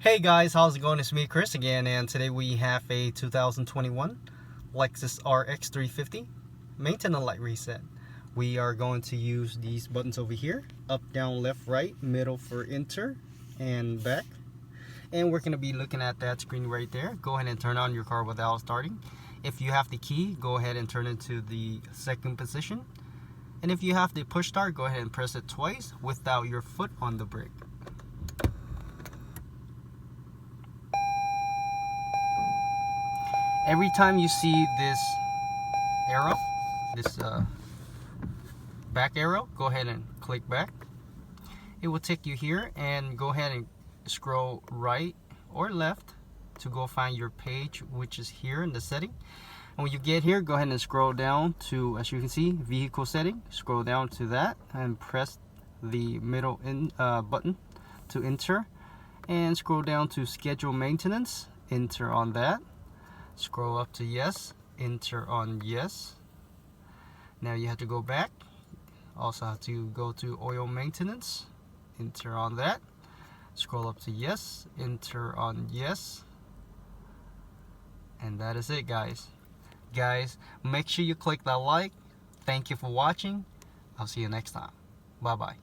Hey guys, how's it going? It's me, Chris, again, and today we have a 2021 Lexus RX350 Maintenance Light Reset. We are going to use these buttons over here: up, down, left, right, middle for enter, and back. And we're going to be looking at that screen right there. Go ahead and turn on your car without starting. If you have the key, go ahead and turn it to the second position. And if you have the push start, go ahead and press it twice without your foot on the brake. Every time you see this arrow, this back arrow, go ahead and click back. It will take you here, and go ahead and scroll right or left to go find your page, which is here in the setting. And when you get here, go ahead and scroll down to, as you can see, vehicle setting. Scroll down to that and press the middle button to enter, and scroll down to schedule maintenance. Enter on that. Scroll up to yes, enter on yes. Now you have to go back. Also have to go to oil maintenance, enter on that. Scroll up to yes, enter on yes. And that is it, guys. Make sure you click that like. Thank you for watching. I'll see you next time. Bye bye.